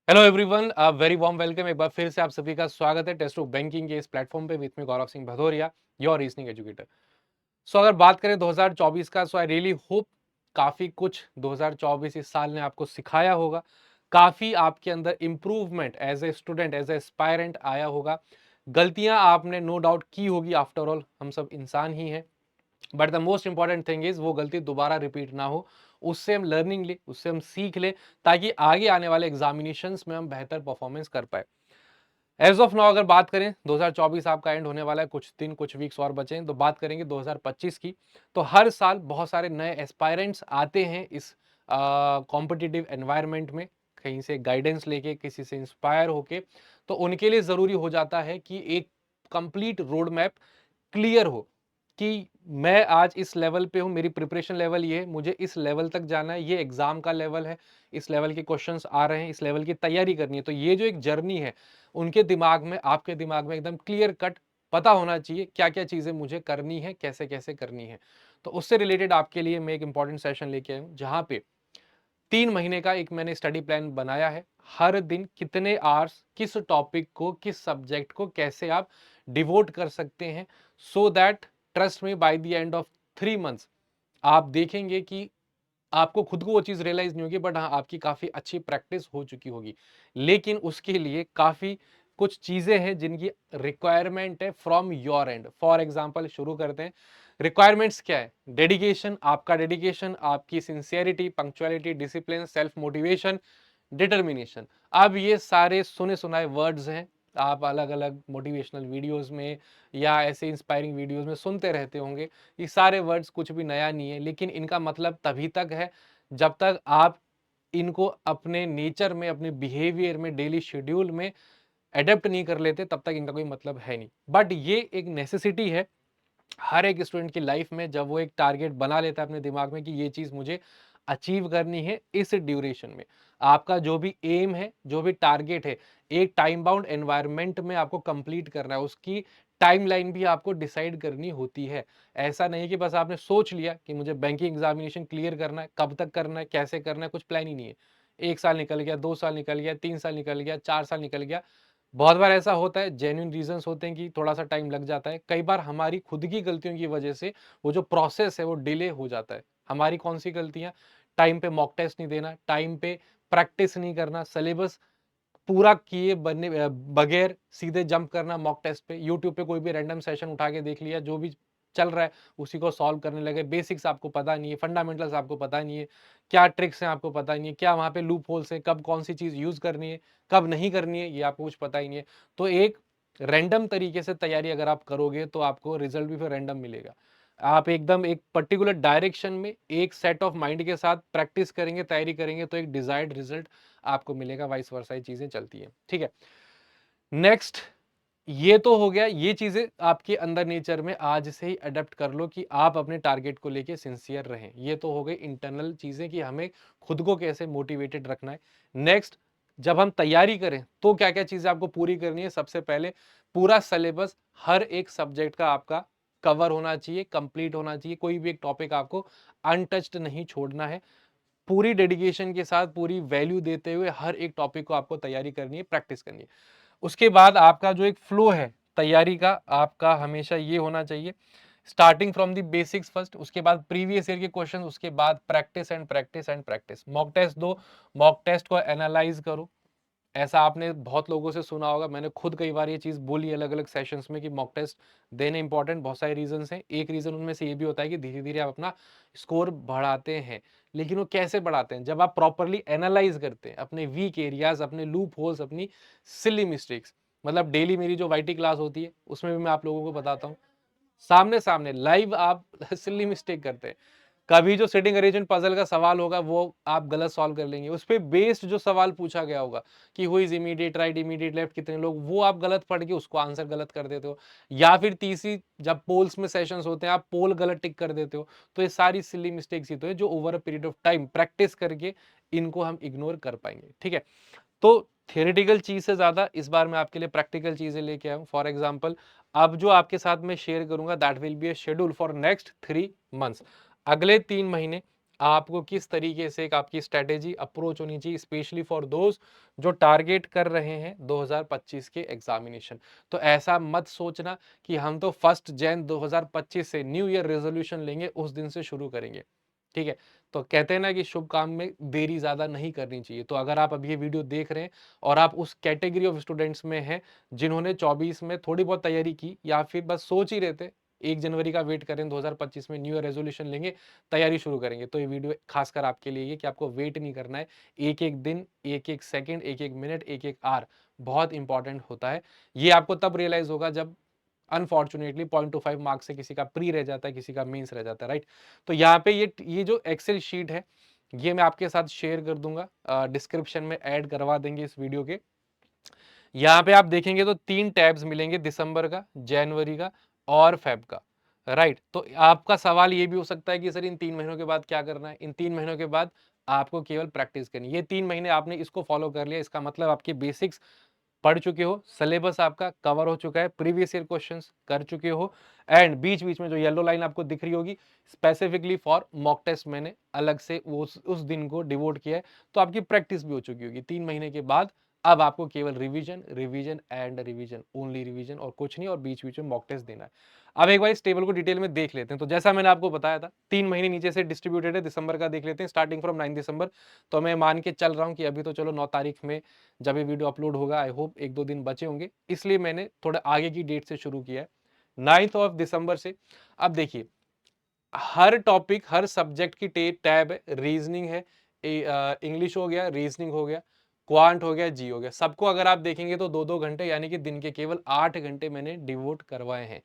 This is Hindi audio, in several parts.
Hello everyone, very warm welcome. एक बार फिर से आप सभी का स्वागत है टेस्ट ऑफ बैंकिंग के इस प्लेटफॉर्म पे with me Gaurav Singh Bhadauria, your reasoning educator. So अगर बात करें 2024 का, सो आई रियली होप काफी कुछ 2024 इस साल ने आपको सिखाया होगा। काफी आपके अंदर improvement as a student, as a aspirant आया होगा। गलतियां आपने नो डाउट की होगी, आफ्टर ऑल हम सब इंसान ही हैं। But the most important thing is वो गलती दोबारा रिपीट ना हो, उससे हम लर्निंग ले, उससे हम सीख ले, ताकि आगे आने वाले एग्जामिनेशंस में हम बेहतर परफॉर्मेंस कर पाए। एज ऑफ नाउ अगर बात करें, 2024 आपका एंड होने वाला है, कुछ दिन कुछ वीक्स और बचे हैं, तो बात करेंगे 2025 की। तो हर साल बहुत सारे नए एस्पायरेंट्स आते हैं इस कॉम्पिटिटिव एनवायरनमेंट में, कहीं से गाइडेंस लेके, किसी से इंस्पायर होके। तो उनके लिए जरूरी हो जाता है कि एक कंप्लीट रोड मैप क्लियर हो कि मैं आज इस लेवल पे हूँ, मेरी प्रिपरेशन लेवल ये है, मुझे इस लेवल तक जाना है, ये एग्जाम का लेवल है, इस लेवल के क्वेश्चंस आ रहे हैं, इस लेवल की तैयारी करनी है। तो ये जो एक जर्नी है, उनके दिमाग में, आपके दिमाग में एकदम क्लियर कट पता होना चाहिए क्या क्या चीजें मुझे करनी है, कैसे कैसे करनी है। तो उससे रिलेटेड आपके लिए मैं एक इंपॉर्टेंट सेशन लेके आया हूँ, जहां पे 3 महीने का एक मैंने स्टडी प्लान बनाया है। हर दिन कितने आवर्स किस टॉपिक को, किस सब्जेक्ट को कैसे आप डिवोट कर सकते हैं, सो दैट ट्रस्ट में by the end of 3 months आप देखेंगे कि आपको खुद को वो चीज रियलाइज नहीं होगी, बट हाँ आपकी काफी अच्छी प्रैक्टिस हो चुकी होगी। लेकिन उसके लिए काफी कुछ चीजें हैं जिनकी रिक्वायरमेंट है from your and. For example शुरू करते हैं। रिक्वायरमेंट्स क्या है? डेडिकेशन, आपका डेडिकेशन, आपकी sincerity, punctuality, discipline, self motivation, determination. अब ये सारे सुने सुनाए वर्ड्स हैं, आप अलग अलग मोटिवेशनल वीडियोस में या ऐसे इंस्पायरिंग वीडियोस में सुनते रहते होंगे। ये सारे वर्ड्स कुछ भी नया नहीं है, लेकिन इनका मतलब तभी तक है जब तक आप इनको अपने नेचर में, अपने बिहेवियर में, डेली शेड्यूल में एडेप्ट नहीं कर लेते, तब तक इनका कोई मतलब है नहीं। बट ये एक नेसेसिटी है हर एक स्टूडेंट की लाइफ में, जब वो एक टारगेट बना लेता है अपने दिमाग में कि ये चीज मुझे अचीव करनी है इस ड्यूरेशन में। आपका जो भी एम है, जो भी टारगेट है, एक टाइम बाउंड एनवायरनमेंट में आपको कंप्लीट करना है, उसकी टाइमलाइन भी आपको डिसाइड करनी होती है। ऐसा नहीं कि बस आपने सोच लिया कि मुझे बैंकिंग एग्जामिनेशन क्लियर करना है, कब तक करना है, कैसे करना है, कुछ प्लान ही नहीं है। 1 साल निकल गया, 2 साल निकल गया, 3 साल निकल गया, 4 साल निकल गया। बहुत बार ऐसा होता है, जेन्युइन रीजंस होते हैं कि थोड़ा सा टाइम लग जाता है। कई बार हमारी खुद की गलतियों की वजह से वो जो प्रोसेस है वो डिले हो जाता है। हमारी कौन सी गलतियां? टाइम पे मॉक टेस्ट नहीं देना, टाइम पे प्रैक्टिस नहीं करना, सिलेबस पूरा किए बगैर सीधे जंप करना मॉक टेस्ट पे, यूट्यूब पे कोई भी रैंडम सेशन उठा के देख लिया, जो भी चल रहा है उसी को सॉल्व करने लगे। बेसिक्स आपको पता नहीं है, फंडामेंटल्स आपको पता नहीं है, क्या ट्रिक्स हैं आपको पता नहीं है, क्या वहां पे लूप होल्स है, कब कौन सी चीज यूज करनी है, कब नहीं करनी है, ये आपको कुछ पता ही नहीं है। तो एक रैंडम तरीके से तैयारी अगर आप करोगे तो आपको रिजल्ट भी फिर रैंडम मिलेगा। आप एकदम एक पर्टिकुलर डायरेक्शन में एक सेट ऑफ माइंड के साथ प्रैक्टिस करेंगे, तैयारी करेंगे, तो एक डिजायर्ड रिजल्ट आपको मिलेगा। वाइस वर्सा ही चीजें चलती हैं, ठीक है। नेक्स्ट, ये तो हो गया, ये चीजें आपके अंदर नेचर में आज से ही अडेप्ट कर लो कि आप अपने टारगेट को लेके सिंसियर रहें। ये तो हो गई इंटरनल चीजें कि हमें खुद को कैसे मोटिवेटेड रखना है। नेक्स्ट, जब हम तैयारी करें तो क्या क्या चीजें आपको पूरी करनी है? सबसे पहले पूरा सिलेबस, हर एक सब्जेक्ट का आपका कवर होना चाहिए, कंप्लीट होना चाहिए। कोई भी एक टॉपिक आपको अनटच्ड नहीं छोड़ना है। पूरी डेडिकेशन के साथ, पूरी वैल्यू देते हुए हर एक टॉपिक को आपको तैयारी करनी है, प्रैक्टिस करनी है। उसके बाद आपका जो एक फ्लो है तैयारी का, आपका हमेशा ये होना चाहिए, starting from the basics first, उसके बाद प्रीवियस ईयर के क्वेश्चन, उसके बाद practice and practice and practice. Mock test दो, मॉक टेस्ट को एनालाइज करो। ऐसा आपने बहुत लोगों से सुना होगा, मैंने खुद कई बार ये चीज बोली अलग अलग सेशंस में कि मॉक टेस्ट देने इंपॉर्टेंट। बहुत सारे रीजन हैं, एक रीजन उनमें से ये भी होता है कि धीरे धीरे आप अपना स्कोर बढ़ाते हैं। लेकिन वो कैसे बढ़ाते हैं? जब आप प्रॉपरली एनालाइज करते हैं अपने वीक एरियाज, अपने लूप होल्स, अपनी सिली मिस्टेक्स। मतलब डेली मेरी जो वाईटी क्लास होती है उसमें भी मैं आप लोगों को बताता हूँ, सामने सामने लाइव आप सिली मिस्टेक करते हैं। कभी जो सिटिंग अरेंजमेंट पजल का सवाल होगा वो आप गलत सॉल्व कर लेंगे, उस पर बेस्ड जो सवाल पूछा गया होगा कि who is immediate right, immediate left, कितने लोग, वो आप गलत पढ़ के उसको आंसर गलत कर देते हो। या फिर तीसरी, जब पोल्स में सेशंस होते हैं आप पोल गलत टिक कर देते हो। तो ये सारी सिली मिस्टेक्स ही तो है जो over a period of time practice करके इनको हम इग्नोर कर पाएंगे, ठीक है। तो थियोरेटिकल चीज से ज्यादा इस बार मैं आपके लिए प्रैक्टिकल चीजें लेके आया हूं। फॉर एग्जांपल, अब जो आपके साथ मैं शेयर करूंगा that will be a schedule for next 3 months. अगले 3 महीने आपको किस तरीके से एक आपकी स्ट्रेटेजी अप्रोच होनी चाहिए, स्पेशली फॉर दोज जो टारगेट कर रहे हैं 2025 के एग्जामिनेशन। तो ऐसा मत सोचना कि हम तो 1 जनवरी 2025 से न्यू ईयर रेजोल्यूशन लेंगे, उस दिन से शुरू करेंगे। ठीक है, तो कहते हैं ना कि शुभ काम में देरी ज्यादा नहीं करनी चाहिए। तो अगर आप अभी ये वीडियो देख रहे हैं और आप उस कैटेगरी ऑफ स्टूडेंट्स में हैं जिन्होंने 24 में थोड़ी बहुत तैयारी की या फिर बस सोच ही रहे थे 1 जनवरी का वेट करें, 2025 में न्यू ईयर रेजोल्यूशन लेंगे, तैयारी शुरू करेंगे, तो ये वीडियो खासकर आपके लिए है कि आपको वेट नहीं करना है। एक एक दिन, एक एक सेकंड, एक एक मिनट, एक एक आवर बहुत इंपॉर्टेंट होता है। ये आपको तब रियलाइज होगा जब अनफॉर्चुनेटली 0.25 मार्क्स से किसी का प्री रह जाता है, किसी का मेंस रह जाता है, राइट। तो यहाँ पे ये जो एक्सेल शीट है ये मैं आपके साथ शेयर कर दूंगा, डिस्क्रिप्शन में ऐड करवा देंगे इस वीडियो के। यहाँ पे आप देखेंगे तो 3 टैब्स मिलेंगे, दिसंबर का, जनवरी का और फेब का, राइट। तो आपका सवाल ये भी हो सकता है कि सर इन 3 महीनों के बाद क्या करना है। इन 3 महीनों के बाद आपको केवल प्रैक्टिस करनी है। ये 3 महीने आपने इसको फॉलो कर लिया, इसका मतलब आपके बेसिक्स पढ़ चुके हो, सिलेबस आपका कवर हो चुका है, प्रीवियस ईयर क्वेश्चंस कर चुके हो, एंड बीच बीच में जो येलो लाइन आपको दिख रही होगी स्पेसिफिकली फॉर मॉक टेस्ट मैंने अलग से उस दिन को डिवोट किया है। तो आपकी प्रैक्टिस भी हो चुकी होगी। 3 महीने के बाद अब आपको केवल revision, revision and revision, only revision और कुछ नहीं, और बीच बीच में मॉक टेस्ट देना है। अब एक बार इस टेबल को डिटेल में देख लेते हैं। तो जैसा मैंने आपको बताया था 3 महीने नीचे से डिस्ट्रीब्यूटेड है, दिसंबर का देख लेते हैं, स्टार्टिंग फ्रॉम 9 दिसंबर। तो मैं मान के चल रहा हूँ कि अभी तो चलो 9 तारीख में जब ये वीडियो अपलोड होगा, आई होप 1-2 दिन बचे होंगे, इसलिए मैंने थोड़ा आगे की डेट से शुरू किया है, 9 दिसंबर से। अब देखिए, हर टॉपिक, हर सब्जेक्ट की टैब है, रीजनिंग है, इंग्लिश हो गया, रीजनिंग हो गया, क्वांट हो गया, जी हो गया। सबको अगर आप देखेंगे तो 2-2 घंटे, यानी कि दिन के केवल 8 घंटे मैंने डिवोट करवाए हैं।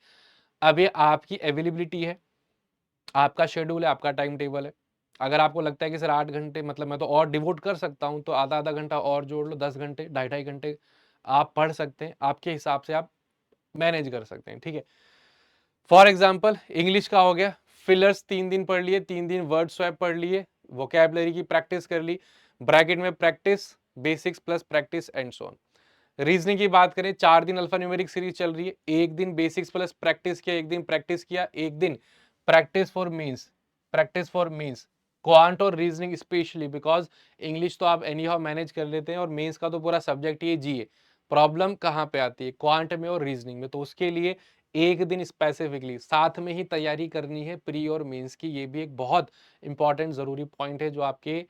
अब ये आपकी अवेलेबिलिटी है, आपका शेड्यूल है, आपका टाइम टेबल है। अगर आपको लगता है कि सर 8 घंटे मतलब मैं तो और डिवोट कर सकता हूं, तो आधा आधा घंटा और जोड़ लो, 10 घंटे, 2.5-2.5 घंटे आप पढ़ सकते हैं। आपके हिसाब से आप मैनेज कर सकते हैं, ठीक है। फॉर एग्जाम्पल इंग्लिश का हो गया, फिलर्स 3 दिन पढ़ लिए, 3 दिन वर्ड स्वैप पढ़ लिए, वोकैबलरी की प्रैक्टिस कर ली, ब्रैकेट में practice, basics plus practice and so on. Reasoning की बात करें, 4 दिन अल्फा न्यूमेरिक सीरीज चल रही है, एक दिन बेसिक्स प्लस प्रैक्टिस किया, एक दिन प्रैक्टिस किया, एक दिन practice for means, practice for means, quant और रीजनिंग स्पेशली बिकॉज इंग्लिश तो आप एनी हाउ मैनेज कर लेते हैं और मेंस का तो पूरा सब्जेक्ट ही जी है। प्रॉब्लम कहाँ पे आती है, क्वांट में और रीजनिंग में। तो उसके लिए एक दिन स्पेसिफिकली साथ में ही तैयारी करनी है प्री और मेंस की। ये भी एक बहुत इंपॉर्टेंट जरूरी पॉइंट है जो आपके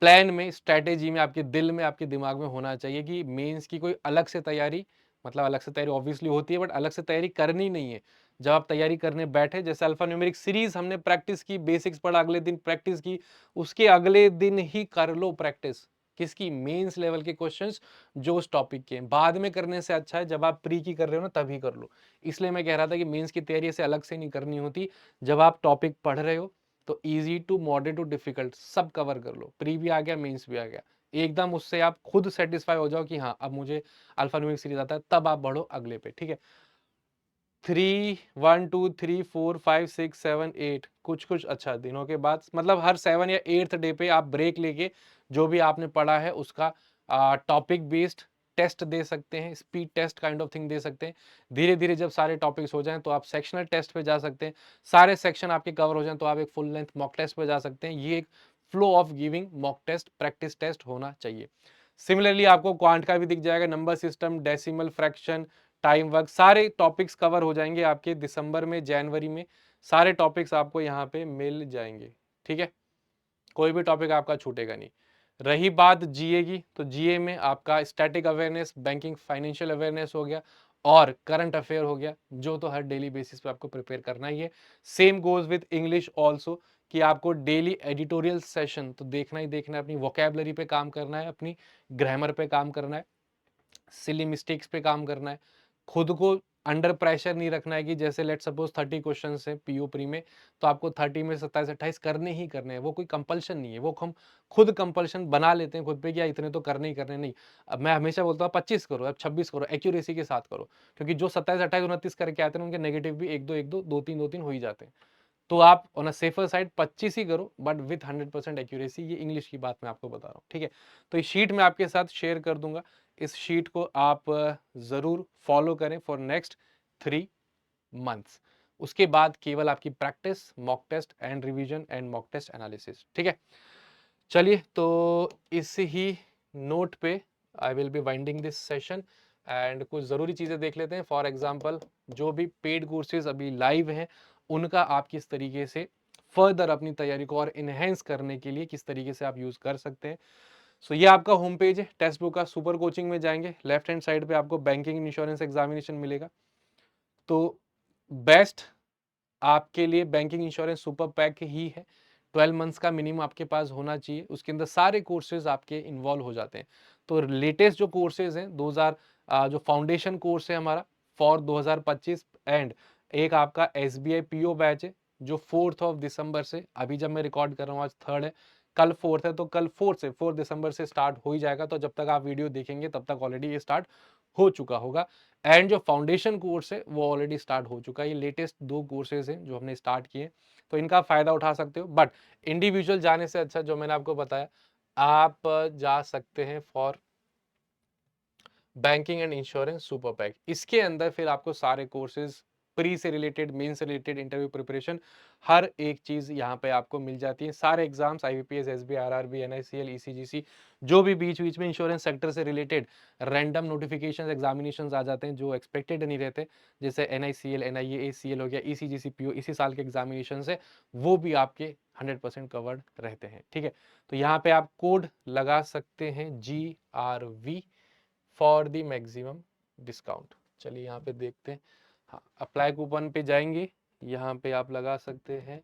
प्लान में, स्ट्रेटेजी में, आपके दिल में, आपके दिमाग में होना चाहिए कि मेंस की कोई अलग से तैयारी, मतलब अलग से तैयारी ऑब्वियसली होती है बट अलग से तैयारी करनी नहीं है। जब आप तैयारी करने बैठे, जैसे अल्फा न्यूमेरिक सीरीज हमने प्रैक्टिस की, बेसिक्स पढ़ा, अगले दिन प्रैक्टिस की, उसके अगले दिन ही कर लो प्रैक्टिस किसकी, मेंस लेवल के क्वेश्चंस जो उस टॉपिक के हैं। बाद में करने से अच्छा है जब आप प्री की कर रहे हो ना तभी कर लो। इसलिए मैं कह रहा था कि मेंस की तैयारी ऐसे अलग से नहीं करनी होती। जब आप टॉपिक पढ़ रहे हो तो easy to moderate to difficult सब कवर कर लो, प्री भी आ गया, मेंस भी आ गया, एकदम उससे आप खुद सेटिस्फाई हो जाओ कि हाँ अब मुझे अल्फा न्यूमेरिक सीरीज आता है, तब आप बढ़ो अगले पे, ठीक है। 3 1 2 3 4 5 6 7 8 कुछ कुछ अच्छा दिनों के बाद, मतलब हर 7 या 8th डे पे आप ब्रेक लेके जो भी आपने पढ़ा है उसका टॉपिक बेस्ड टेस्ट दे सकते हैं, speed test kind of thing दे सकते हैं। धीरे धीरे जब सारे टॉपिक्स हो जाएं तो आप सेक्शनल टेस्ट पे जा सकते हैं। सारे सेक्शन आपके कवर हो जाएं तो आप एक फुल लेंथ मॉक टेस्ट पे जा सकते हैं। ये एक flow of giving mock test, practice test होना चाहिए। सिमिलरली आपको क्वांट का भी दिख जाएगा, number system, decimal, fraction, time work, सारे टॉपिक्स कवर हो जाएंगे आपके दिसंबर में, जनवरी में सारे टॉपिक्स आपको यहाँ पे मिल जाएंगे, ठीक है। कोई भी टॉपिक आपका छूटेगा नहीं। रही बात जीए की, तो जीए में आपका static awareness, banking financial awareness हो गया और करंट अफेयर हो गया, जो तो हर डेली बेसिस पे आपको प्रिपेयर करना ही है। Same goes with English also कि आपको डेली एडिटोरियल सेशन तो देखना ही देखना है, अपनी वोकेबलरी पे काम करना है, अपनी ग्रामर पे काम करना है, सिली मिस्टेक्स पे काम करना है, खुद को अंडर प्रेशर नहीं रखना है कि जैसे लेट सपोज 30 क्वेश्चन है पीओ प्री में, तो आपको 30 में 27-28 करने ही करने हैं। वो कोई कंपल्शन नहीं है, वो हम खुद कंपल्शन बना लेते हैं खुद पे कि यार इतने तो करने ही करने। नहीं, अब मैं हमेशा बोलता हूँ 25 करो, अब 26 करो, एक्यूरेसी के साथ करो, क्योंकि जो 27-28-29 करके आते हैं उनके नेगेटिव भी 1-2 2-3 2-3 हो ही जाते हैं। तो आप ऑन अ सेफर साइड 25 ही करो बट विथ 100% एक्यूरेसी। ये इंग्लिश की बात मैं आपको बता रहा हूँ, ठीक है। तो ये शीट मैं आपके साथ शेयर कर दूंगा, इस शीट को आप जरूर फॉलो करें फॉर नेक्स्ट 3 मंथ्स। उसके बाद केवल आपकी practice, mock test and revision and mock test analysis. ठीक है, चलिए तो इस ही नोट पे I will be winding this session and कुछ ज़रूरी चीज़ें देख लेते हैं। फॉर एग्जांपल जो भी पेड कोर्सेज अभी लाइव हैं उनका आप किस तरीके से फर्दर अपनी तैयारी को और इनहेंस करने के लिए किस तरीके से आप यूज़ कर सकते हैं। सो ये आपका होम पेज है टेक्स्ट बुक का। सुपर कोचिंग में जाएंगे, लेफ्ट हैंड साइड पे आपको बैंकिंग इंश्योरेंस एग्जामिनेशन मिलेगा। तो बेस्ट आपके लिए बैंकिंग इंश्योरेंस सुपर पैक ही है। 12 मंथ्स का मिनिमम आपके पास होना चाहिए, उसके अंदर सारे कोर्सेज आपके इन्वॉल्व हो जाते हैं। तो लेटेस्ट जो कोर्सेज हैं 2000 जो फाउंडेशन कोर्स है हमारा फॉर 2025 एंड एक आपका एसबीआई पीओ बैच है जो 4 दिसंबर से, अभी जब मैं रिकॉर्ड कर रहा हूँ आज 3 है, कल 4 है, तो कल 4 दिसंबर से स्टार्ट हो ही जाएगा। तो जब तक आप वीडियो देखेंगे तब तक ऑलरेडी ये स्टार्ट हो चुका होगा। एंड जो फाउंडेशन कोर्स है वो ऑलरेडी स्टार्ट हो चुका है। ये लेटेस्ट 2 कोर्सेज हैं जो हमने स्टार्ट किए, तो इनका फायदा उठा सकते हो। बट इंडिविजुअल जाने से अच्छा जो मैंने आपको बताया, आप जा सकते हैं for banking and insurance super pack. इसके अंदर फिर आपको सारे कोर्सेज, प्री से रिलेटेड, मेन से रिलेटेड, इंटरव्यू प्रिपरेशन, हर एक चीज यहाँ पे आपको मिल जाती है। सारे exams IBPS, SBI, RRB, NICL, ECGC, जो भी बीच बीच में इंश्योरेंस सेक्टर से रिलेटेड रैंडम नोटिफिकेशन एग्जामिनेशन आ जाते हैं जो एक्सपेक्टेड नहीं रहते, जैसे एनआईसीएल, एनआईए, एसीएल हो गया, ईसीजीसी, पीओ, इसी साल के एग्जामिनेशन है, वो भी आपके 100% कवर्ड रहते हैं। ठीक है, तो यहाँ पे आप कोड लगा सकते हैं GRV for the maximum discount. चलिए यहाँ पे देखते हैं। हाँ, अप्लाई कूपन पे जाएंगे, यहाँ पे आप लगा सकते हैं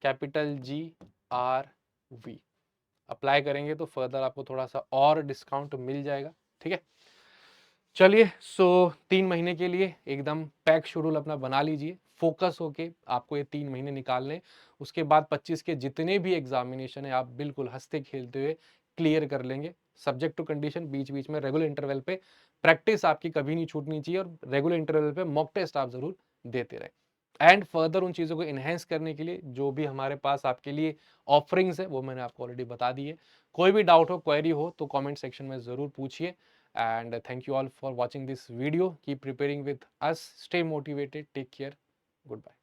कैपिटल GRV। अप्लाई करेंगे तो फर्दर आपको थोड़ा सा और डिस्काउंट मिल जाएगा। ठीक है, चलिए सो 3 महीने के लिए एकदम पैक शेड्यूल अपना बना लीजिए, फोकस होके आपको ये 3 महीने निकालने। उसके बाद 25 के जितने भी एग्जामिनेशन है आप बिल्कुल हंसते खेलते हुए क्लियर कर लेंगे, सब्जेक्ट टू कंडीशन। बीच बीच में रेगुलर इंटरवल पे प्रैक्टिस आपकी कभी नहीं छूटनी चाहिए और रेगुलर इंटरवल पे मॉक टेस्ट आप जरूर देते रहे। एंड फर्दर उन चीज़ों को इन्हेंस करने के लिए जो भी हमारे पास आपके लिए ऑफरिंग्स है वो मैंने आपको ऑलरेडी बता दी है। कोई भी डाउट हो, क्वेरी हो तो कमेंट सेक्शन में ज़रूर पूछिए। And thank you all for watching this video. Keep preparing with us. Stay motivated. Take care. Goodbye.